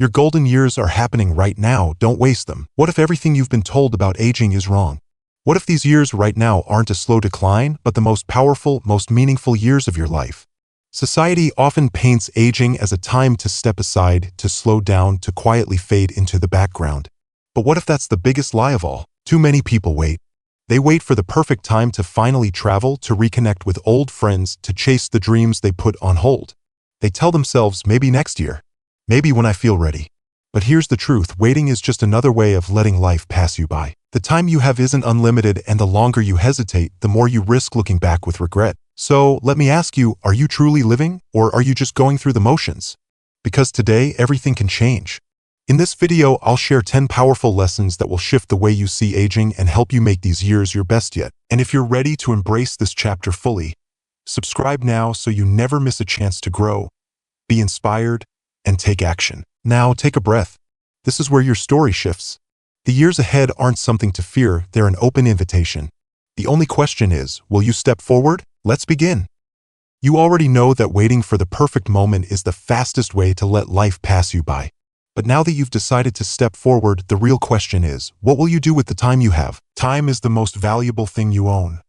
Your golden years are happening right now, don't waste them. What if everything you've been told about aging is wrong? What if these years right now aren't a slow decline, but the most powerful, most meaningful years of your life? Society often paints aging as a time to step aside, to slow down, to quietly fade into the background. But what if that's the biggest lie of all? Too many people wait. They wait for the perfect time to finally travel, to reconnect with old friends, to chase the dreams they put on hold. They tell themselves, maybe next year, maybe when I feel ready. But here's the truth, waiting is just another way of letting life pass you by. The time you have isn't unlimited, and the longer you hesitate, the more you risk looking back with regret. So let me ask you, are you truly living, or are you just going through the motions? Because today, everything can change. In this video, I'll share 10 powerful lessons that will shift the way you see aging and help you make these years your best yet. And if you're ready to embrace this chapter fully, subscribe now so you never miss a chance to grow, be inspired, and take action. Now, take a breath. This is where your story shifts. The years ahead aren't something to fear, they're an open invitation. The only question is, will you step forward? Let's begin. You already know that waiting for the perfect moment is the fastest way to let life pass you by. But now that you've decided to step forward, the real question is, what will you do with the time you have? Time is the most valuable thing you own.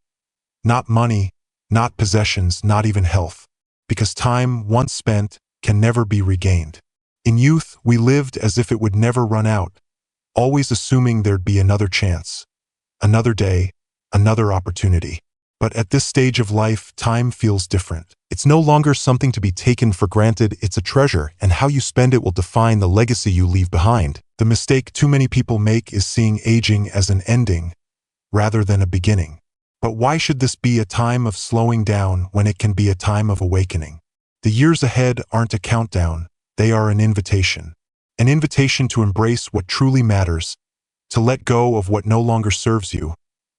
Not money, not possessions, not even health. Because time, once spent, can never be regained. In youth, we lived as if it would never run out, always assuming there'd be another chance, another day, another opportunity. But at this stage of life, time feels different. It's no longer something to be taken for granted, it's a treasure, and how you spend it will define the legacy you leave behind. The mistake too many people make is seeing aging as an ending, rather than a beginning. But why should this be a time of slowing down when it can be a time of awakening? The years ahead aren't a countdown, they are an invitation. An invitation to embrace what truly matters, to let go of what no longer serves you,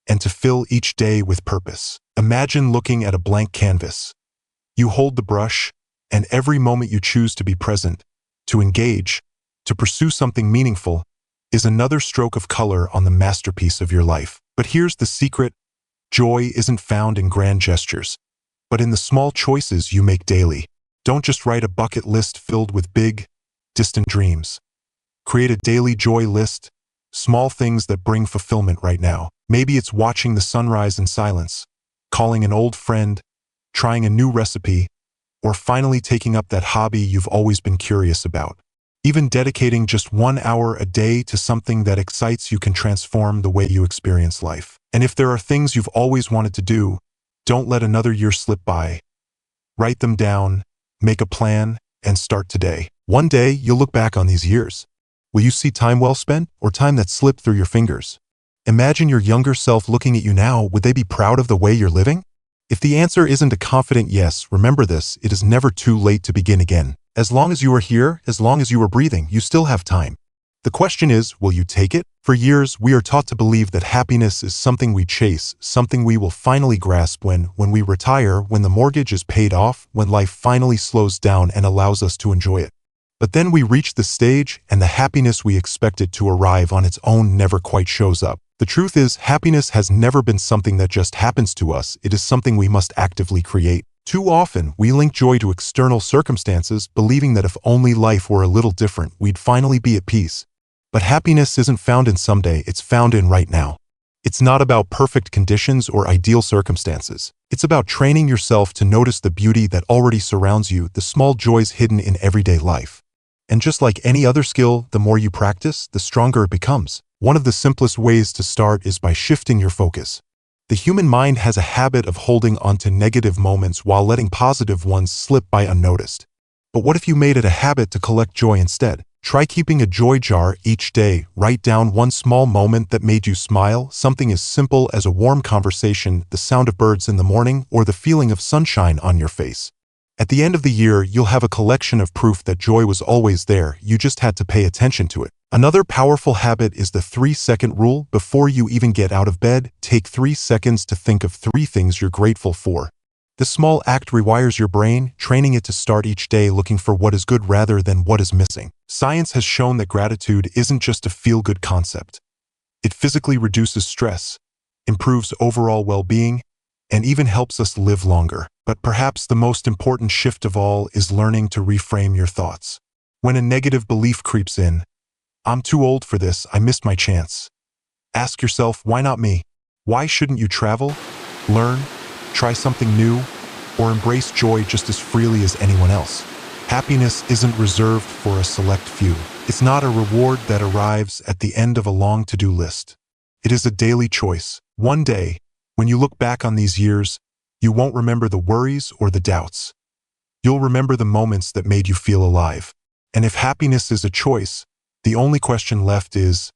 and to fill each day with purpose. Imagine looking at a blank canvas. You hold the brush, and every moment you choose to be present, to engage, to pursue something meaningful, is another stroke of color on the masterpiece of your life. But here's the secret: joy isn't found in grand gestures, but in the small choices you make daily. Don't just write a bucket list filled with big, distant dreams. Create a daily joy list, small things that bring fulfillment right now. Maybe it's watching the sunrise in silence, calling an old friend, trying a new recipe, or finally taking up that hobby you've always been curious about. Even dedicating just 1 hour a day to something that excites you can transform the way you experience life. And if there are things you've always wanted to do, don't let another year slip by. Write them down, make a plan, and start today. One day, you'll look back on these years. Will you see time well spent, or time that slipped through your fingers? Imagine your younger self looking at you now. Would they be proud of the way you're living? If the answer isn't a confident yes, remember this: it is never too late to begin again. As long as you are here, as long as you are breathing, you still have time. The question is, will you take it? For years, we are taught to believe that happiness is something we chase, something we will finally grasp when we retire, when the mortgage is paid off, when life finally slows down and allows us to enjoy it. But then we reach the stage, and the happiness we expected to arrive on its own never quite shows up. The truth is, happiness has never been something that just happens to us. It is something we must actively create. Too often, we link joy to external circumstances, believing that if only life were a little different, we'd finally be at peace. But happiness isn't found in someday, it's found in right now. It's not about perfect conditions or ideal circumstances. It's about training yourself to notice the beauty that already surrounds you, the small joys hidden in everyday life. And just like any other skill, the more you practice, the stronger it becomes. One of the simplest ways to start is by shifting your focus. The human mind has a habit of holding onto negative moments while letting positive ones slip by unnoticed. But what if you made it a habit to collect joy instead? Try keeping a joy jar each day. Write down one small moment that made you smile, something as simple as a warm conversation, the sound of birds in the morning, or the feeling of sunshine on your face. At the end of the year, you'll have a collection of proof that joy was always there, you just had to pay attention to it. Another powerful habit is the 3-second rule. Before you even get out of bed, take 3 seconds to think of 3 things you're grateful for. This small act rewires your brain, training it to start each day looking for what is good rather than what is missing. Science has shown that gratitude isn't just a feel-good concept. It physically reduces stress, improves overall well-being, and even helps us live longer. But perhaps the most important shift of all is learning to reframe your thoughts. When a negative belief creeps in, I'm too old for this, I missed my chance. Ask yourself, why not me? Why shouldn't you travel, learn, try something new, or embrace joy just as freely as anyone else? Happiness isn't reserved for a select few. It's not a reward that arrives at the end of a long to-do list. It is a daily choice. One day, when you look back on these years, you won't remember the worries or the doubts. You'll remember the moments that made you feel alive. And if happiness is a choice, the only question left is,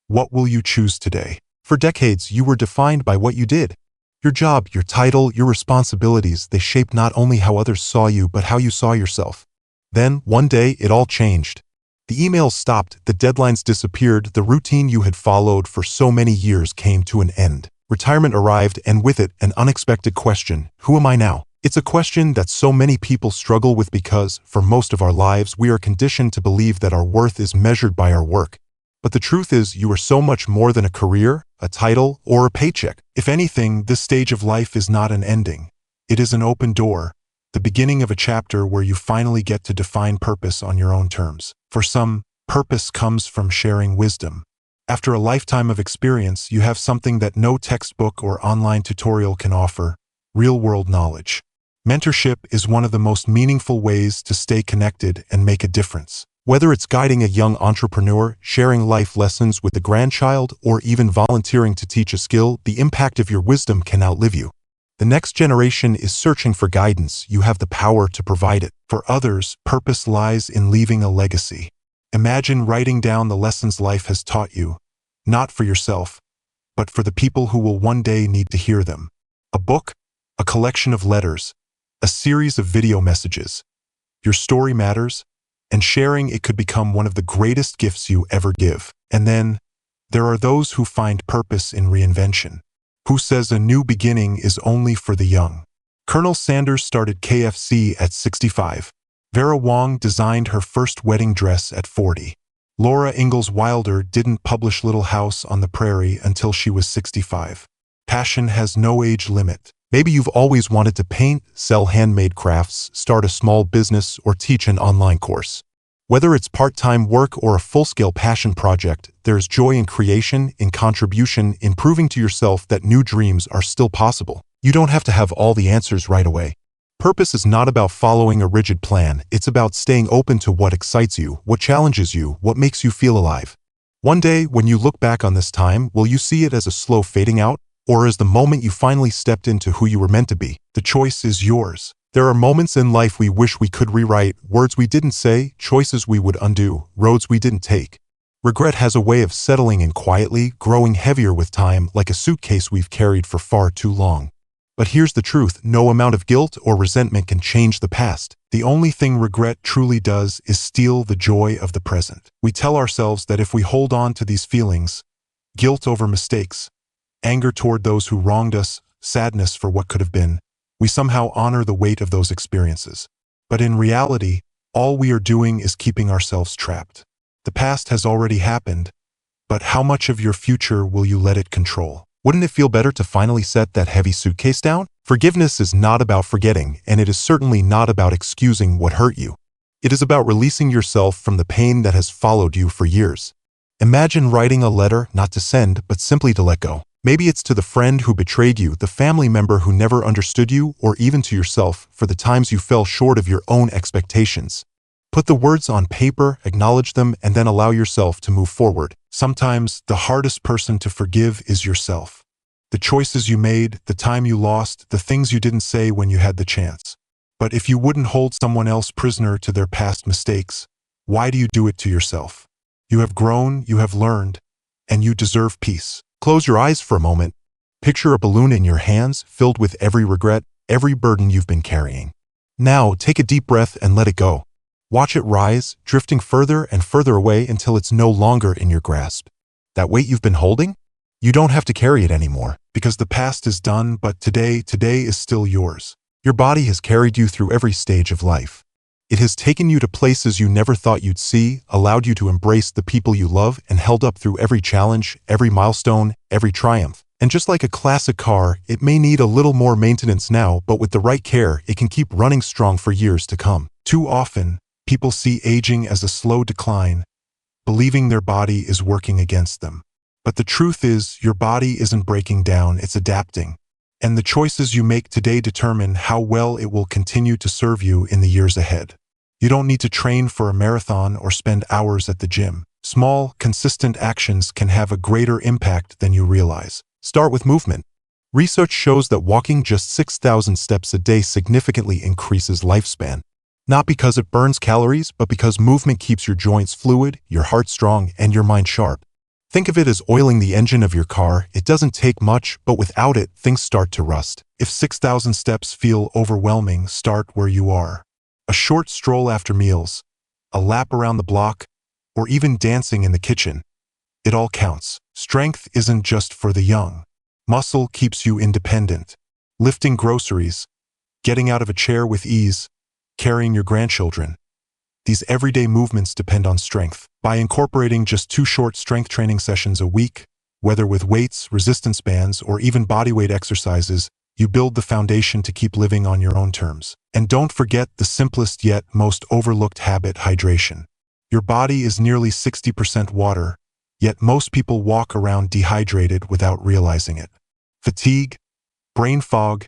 what will you choose today? For decades, you were defined by what you did. Your job, your title, your responsibilities, they shaped not only how others saw you, but how you saw yourself. Then, one day, it all changed. The emails stopped, the deadlines disappeared, the routine you had followed for so many years came to an end. Retirement arrived, and with it, an unexpected question: who am I now? It's a question that so many people struggle with because, for most of our lives, we are conditioned to believe that our worth is measured by our work. But the truth is, you are so much more than a career, a title, or a paycheck. If anything, this stage of life is not an ending. It is an open door, the beginning of a chapter where you finally get to define purpose on your own terms. For some, purpose comes from sharing wisdom. After a lifetime of experience, you have something that no textbook or online tutorial can offer: real-world knowledge. Mentorship is one of the most meaningful ways to stay connected and make a difference. Whether it's guiding a young entrepreneur, sharing life lessons with a grandchild, or even volunteering to teach a skill, the impact of your wisdom can outlive you. The next generation is searching for guidance. You have the power to provide it. For others, purpose lies in leaving a legacy. Imagine writing down the lessons life has taught you, not for yourself, but for the people who will one day need to hear them. A book, a collection of letters, a series of video messages. Your story matters, and sharing it could become one of the greatest gifts you ever give. And then, there are those who find purpose in reinvention, who says a new beginning is only for the young. Colonel Sanders started KFC at 65. Vera Wang designed her first wedding dress at 40. Laura Ingalls Wilder didn't publish Little House on the Prairie until she was 65. Passion has no age limit. Maybe you've always wanted to paint, sell handmade crafts, start a small business, or teach an online course. Whether it's part-time work or a full-scale passion project, there's joy in creation, in contribution, in proving to yourself that new dreams are still possible. You don't have to have all the answers right away. Purpose is not about following a rigid plan. It's about staying open to what excites you, what challenges you, what makes you feel alive. One day, when you look back on this time, will you see it as a slow fading out, or as the moment you finally stepped into who you were meant to be? The choice is yours. There are moments in life we wish we could rewrite, words we didn't say, choices we would undo, roads we didn't take. Regret has a way of settling in quietly, growing heavier with time, like a suitcase we've carried for far too long. But here's the truth: no amount of guilt or resentment can change the past. The only thing regret truly does is steal the joy of the present. We tell ourselves that if we hold on to these feelings, guilt over mistakes, anger toward those who wronged us, sadness for what could have been, we somehow honor the weight of those experiences. But in reality, all we are doing is keeping ourselves trapped. The past has already happened, but how much of your future will you let it control? Wouldn't it feel better to finally set that heavy suitcase down? Forgiveness is not about forgetting, and it is certainly not about excusing what hurt you. It is about releasing yourself from the pain that has followed you for years. Imagine writing a letter not to send, but simply to let go. Maybe it's to the friend who betrayed you, the family member who never understood you, or even to yourself for the times you fell short of your own expectations. Put the words on paper, acknowledge them, and then allow yourself to move forward. Sometimes the hardest person to forgive is yourself. The choices you made, the time you lost, the things you didn't say when you had the chance. But if you wouldn't hold someone else prisoner to their past mistakes, why do you do it to yourself? You have grown, you have learned, and you deserve peace. Close your eyes for a moment. Picture a balloon in your hands, filled with every regret, every burden you've been carrying. Now, take a deep breath and let it go. Watch it rise, drifting further and further away until it's no longer in your grasp. That weight you've been holding? You don't have to carry it anymore, because the past is done, but today is still yours. Your body has carried you through every stage of life. It has taken you to places you never thought you'd see, allowed you to embrace the people you love, and held up through every challenge, every milestone, every triumph. And just like a classic car, it may need a little more maintenance now, but with the right care, it can keep running strong for years to come. Too often, People see aging as a slow decline, believing their body is working against them. But the truth is, your body isn't breaking down, it's adapting. And the choices you make today determine how well it will continue to serve you in the years ahead. You don't need to train for a marathon or spend hours at the gym. Small, consistent actions can have a greater impact than you realize. Start with movement. Research shows that walking just 6,000 steps a day significantly increases lifespan. Not because it burns calories, but because movement keeps your joints fluid, your heart strong, and your mind sharp. Think of it as oiling the engine of your car. It doesn't take much, but without it, things start to rust. If 6,000 steps feel overwhelming, start where you are. A short stroll after meals, a lap around the block, or even dancing in the kitchen. It all counts. Strength isn't just for the young. Muscle keeps you independent. Lifting groceries, getting out of a chair with ease, carrying your grandchildren. These everyday movements depend on strength. By incorporating just 2 short strength training sessions a week, whether with weights, resistance bands, or even bodyweight exercises, you build the foundation to keep living on your own terms. And don't forget the simplest yet most overlooked habit: hydration. Your body is nearly 60% water, yet most people walk around dehydrated without realizing it. Fatigue, brain fog,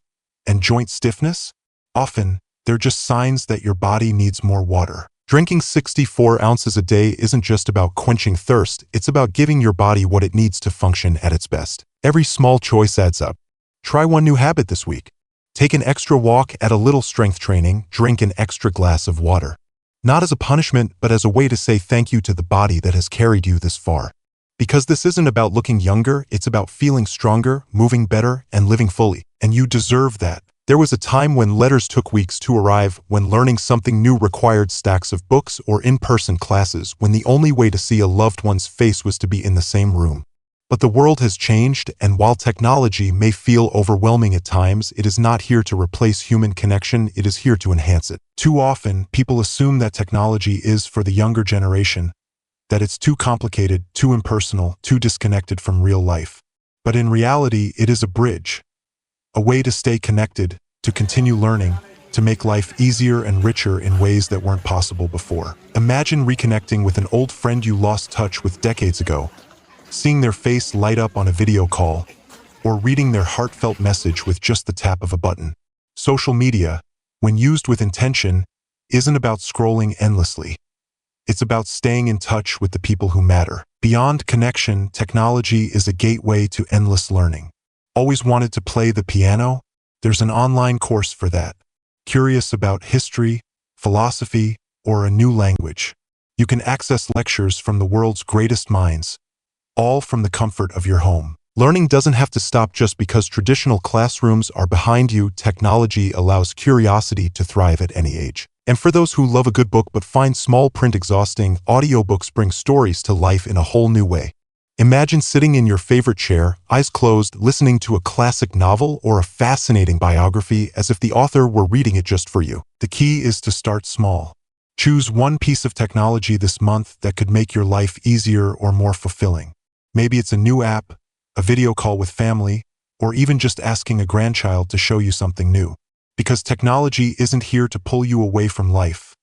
and joint stiffness? Often, they're just signs that your body needs more water. Drinking 64 ounces a day isn't just about quenching thirst, it's about giving your body what it needs to function at its best. Every small choice adds up. Try one new habit this week. Take an extra walk, add a little strength training, drink an extra glass of water. Not as a punishment, but as a way to say thank you to the body that has carried you this far. Because this isn't about looking younger, it's about feeling stronger, moving better, and living fully. And you deserve that. There was a time when letters took weeks to arrive, when learning something new required stacks of books or in-person classes, when the only way to see a loved one's face was to be in the same room. But the world has changed, and while technology may feel overwhelming at times, it is not here to replace human connection, it is here to enhance it. Too often, people assume that technology is for the younger generation, that it's too complicated, too impersonal, too disconnected from real life. But in reality, it is a bridge. A way to stay connected, to continue learning, to make life easier and richer in ways that weren't possible before. Imagine reconnecting with an old friend you lost touch with decades ago, seeing their face light up on a video call, or reading their heartfelt message with just the tap of a button. Social media, when used with intention, isn't about scrolling endlessly. It's about staying in touch with the people who matter. Beyond connection, technology is a gateway to endless learning. Always wanted to play the piano? There's an online course for that. Curious about history, philosophy, or a new language? You can access lectures from the world's greatest minds, all from the comfort of your home. Learning doesn't have to stop just because traditional classrooms are behind you. Technology allows curiosity to thrive at any age. And for those who love a good book but find small print exhausting, audiobooks bring stories to life in a whole new way. Imagine sitting in your favorite chair, eyes closed, listening to a classic novel or a fascinating biography as if the author were reading it just for you. The key is to start small. Choose one piece of technology this month that could make your life easier or more fulfilling. Maybe it's a new app, a video call with family, or even just asking a grandchild to show you something new. Because technology isn't here to pull you away from life.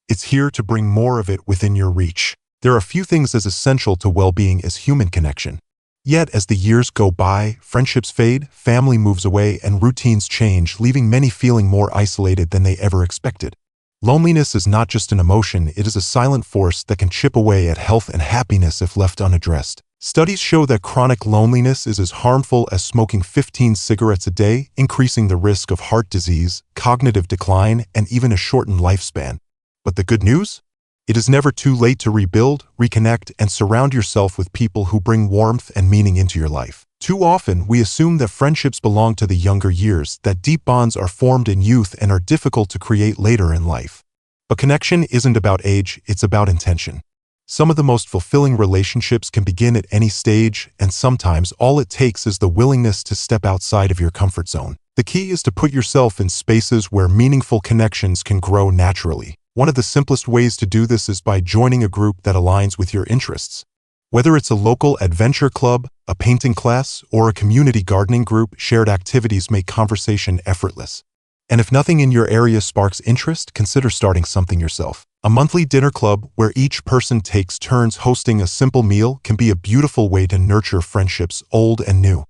It's here to bring more of it within your reach. There are few things as essential to well-being as human connection. Yet, as the years go by, friendships fade, family moves away, and routines change, leaving many feeling more isolated than they ever expected. Loneliness is not just an emotion, it is a silent force that can chip away at health and happiness if left unaddressed. Studies show that chronic loneliness is as harmful as smoking 15 cigarettes a day, increasing the risk of heart disease, cognitive decline, and even a shortened lifespan. But the good news? It is never too late to rebuild, reconnect, and surround yourself with people who bring warmth and meaning into your life. Too often, we assume that friendships belong to the younger years, that deep bonds are formed in youth and are difficult to create later in life. But connection isn't about age, it's about intention. Some of the most fulfilling relationships can begin at any stage, and sometimes all it takes is the willingness to step outside of your comfort zone. The key is to put yourself in spaces where meaningful connections can grow naturally. One of the simplest ways to do this is by joining a group that aligns with your interests. Whether it's a local adventure club, a painting class, or a community gardening group, shared activities make conversation effortless. And if nothing in your area sparks interest, consider starting something yourself. A monthly dinner club where each person takes turns hosting a simple meal can be a beautiful way to nurture friendships old and new.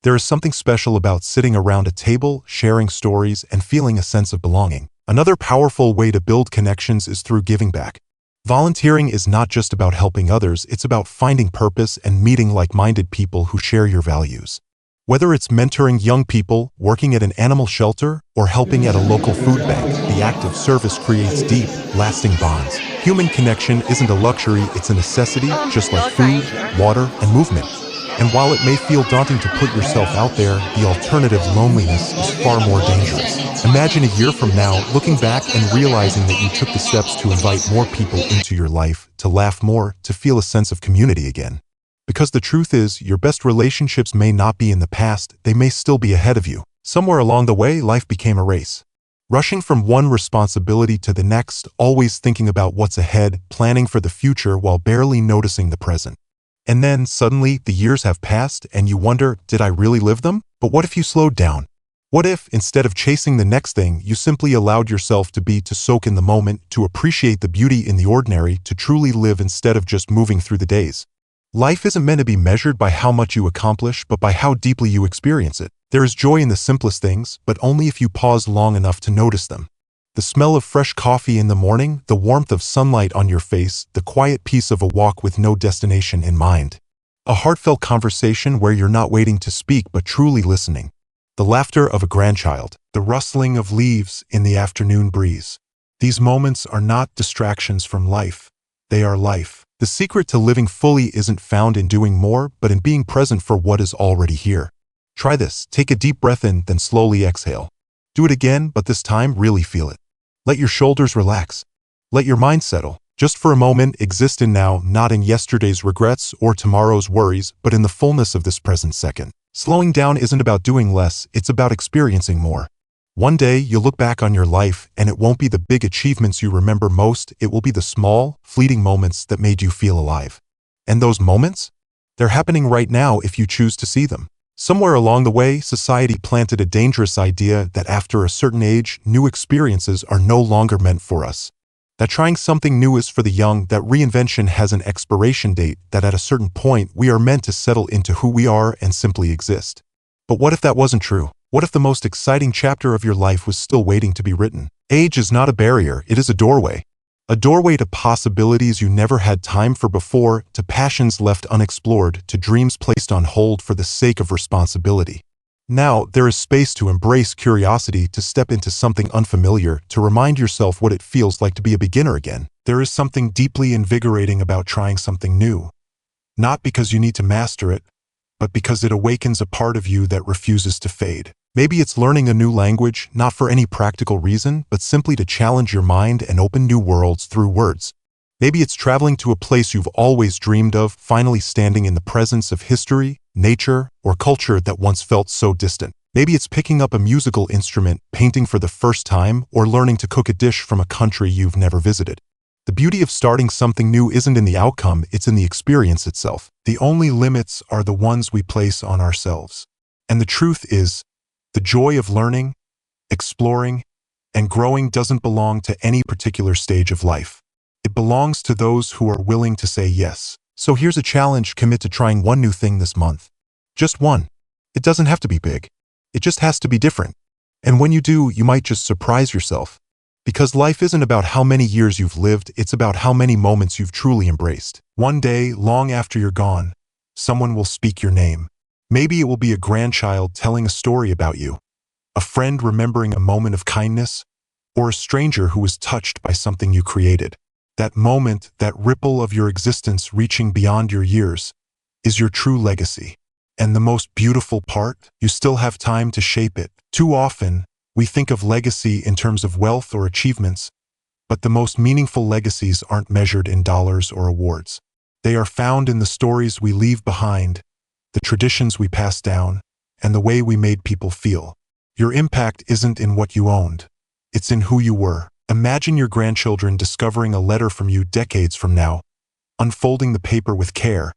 There is something special about sitting around a table, sharing stories, and feeling a sense of belonging. Another powerful way to build connections is through giving back. Volunteering is not just about helping others, it's about finding purpose and meeting like-minded people who share your values. Whether it's mentoring young people, working at an animal shelter, or helping at a local food bank, the act of service creates deep, lasting bonds. Human connection isn't a luxury, it's a necessity, just like food, water, and movement. And while it may feel daunting to put yourself out there, the alternative, loneliness, is far more dangerous. Imagine a year from now, looking back and realizing that you took the steps to invite more people into your life, to laugh more, to feel a sense of community again. Because the truth is, your best relationships may not be in the past, they may still be ahead of you. Somewhere along the way, life became a race. Rushing from one responsibility to the next, always thinking about what's ahead, planning for the future while barely noticing the present. And then, suddenly, the years have passed and you wonder, did I really live them? But what if you slowed down? What if, instead of chasing the next thing, you simply allowed yourself to be, to soak in the moment, to appreciate the beauty in the ordinary, to truly live instead of just moving through the days? Life isn't meant to be measured by how much you accomplish, but by how deeply you experience it. There is joy in the simplest things, but only if you pause long enough to notice them. The smell of fresh coffee in the morning, the warmth of sunlight on your face, the quiet peace of a walk with no destination in mind. A heartfelt conversation where you're not waiting to speak but truly listening. The laughter of a grandchild, the rustling of leaves in the afternoon breeze. These moments are not distractions from life. They are life. The secret to living fully isn't found in doing more, but in being present for what is already here. Try this. Take a deep breath in, then slowly exhale. Do it again, but this time really feel it. Let your shoulders relax. Let your mind settle. Just for a moment, exist in now, not in yesterday's regrets or tomorrow's worries, but in the fullness of this present second. Slowing down isn't about doing less, it's about experiencing more. One day, you'll look back on your life, and it won't be the big achievements you remember most, it will be the small, fleeting moments that made you feel alive. And those moments? They're happening right now if you choose to see them. Somewhere along the way, society planted a dangerous idea that after a certain age, new experiences are no longer meant for us. That trying something new is for the young, that reinvention has an expiration date, that at a certain point we are meant to settle into who we are and simply exist. But what if that wasn't true? What if the most exciting chapter of your life was still waiting to be written? Age is not a barrier, it is a doorway. A doorway to possibilities you never had time for before, to passions left unexplored, to dreams placed on hold for the sake of responsibility. Now, there is space to embrace curiosity, to step into something unfamiliar, to remind yourself what it feels like to be a beginner again. There is something deeply invigorating about trying something new. Not because you need to master it, but because it awakens a part of you that refuses to fade. Maybe it's learning a new language, not for any practical reason, but simply to challenge your mind and open new worlds through words. Maybe it's traveling to a place you've always dreamed of, finally standing in the presence of history, nature, or culture that once felt so distant. Maybe it's picking up a musical instrument, painting for the first time, or learning to cook a dish from a country you've never visited. The beauty of starting something new isn't in the outcome, it's in the experience itself. The only limits are the ones we place on ourselves. And the truth is, the joy of learning, exploring, and growing doesn't belong to any particular stage of life. It belongs to those who are willing to say yes. So here's a challenge: commit to trying one new thing this month. Just one. It doesn't have to be big. It just has to be different. And when you do, you might just surprise yourself. Because life isn't about how many years you've lived, it's about how many moments you've truly embraced. One day, long after you're gone, someone will speak your name. Maybe it will be a grandchild telling a story about you, a friend remembering a moment of kindness, or a stranger who was touched by something you created. That moment, that ripple of your existence reaching beyond your years, is your true legacy. And the most beautiful part, you still have time to shape it. Too often, we think of legacy in terms of wealth or achievements, but the most meaningful legacies aren't measured in dollars or awards. They are found in the stories we leave behind, the traditions we pass down, and the way we made people feel. Your impact isn't in what you owned, it's in who you were. Imagine your grandchildren discovering a letter from you decades from now, unfolding the paper with care,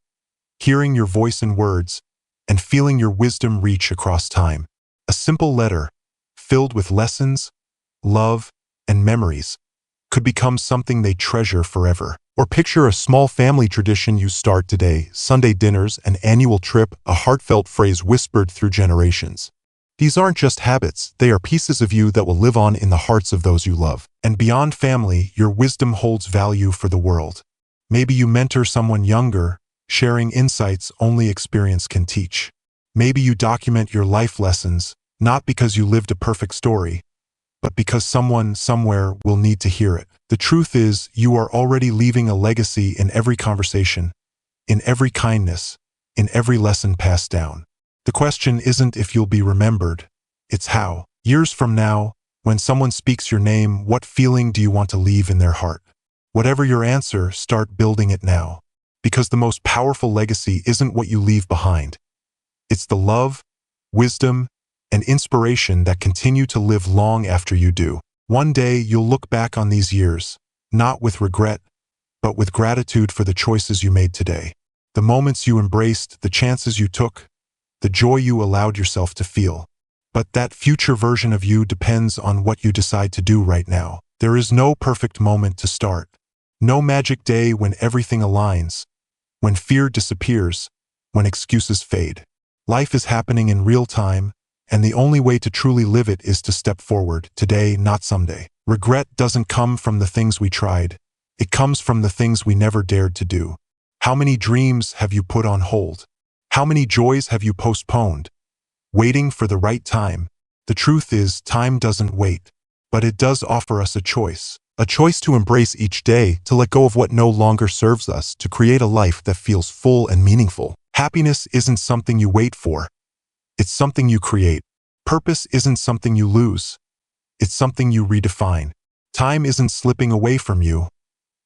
hearing your voice in words, and feeling your wisdom reach across time. A simple letter, filled with lessons, love, and memories, could become something they treasure forever. Or picture a small family tradition you start today, Sunday dinners, an annual trip, a heartfelt phrase whispered through generations. These aren't just habits, they are pieces of you that will live on in the hearts of those you love. And beyond family, your wisdom holds value for the world. Maybe you mentor someone younger, sharing insights only experience can teach. Maybe you document your life lessons, not because you lived a perfect story, but because someone somewhere will need to hear it. The truth is, you are already leaving a legacy in every conversation, in every kindness, in every lesson passed down. The question isn't if you'll be remembered, it's how. Years from now, when someone speaks your name, what feeling do you want to leave in their heart? Whatever your answer, start building it now. Because the most powerful legacy isn't what you leave behind. It's the love, wisdom, and inspiration that continue to live long after you do. One day, you'll look back on these years, not with regret, but with gratitude for the choices you made today. The moments you embraced, the chances you took, the joy you allowed yourself to feel. But that future version of you depends on what you decide to do right now. There is no perfect moment to start. No magic day when everything aligns, when fear disappears, when excuses fade. Life is happening in real time, and the only way to truly live it is to step forward, today, not someday. Regret doesn't come from the things we tried. It comes from the things we never dared to do. How many dreams have you put on hold? How many joys have you postponed, waiting for the right time? The truth is, time doesn't wait, but it does offer us a choice. A choice to embrace each day, to let go of what no longer serves us, to create a life that feels full and meaningful. Happiness isn't something you wait for. It's something you create. Purpose isn't something you lose. It's something you redefine. Time isn't slipping away from you.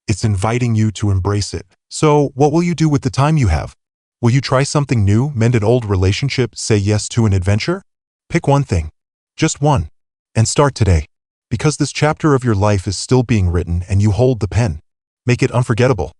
It's inviting you to embrace it. So, what will you do with the time you have? Will you try something new, mend an old relationship, say yes to an adventure? Pick one thing. Just one. And start today. Because this chapter of your life is still being written and you hold the pen. Make it unforgettable.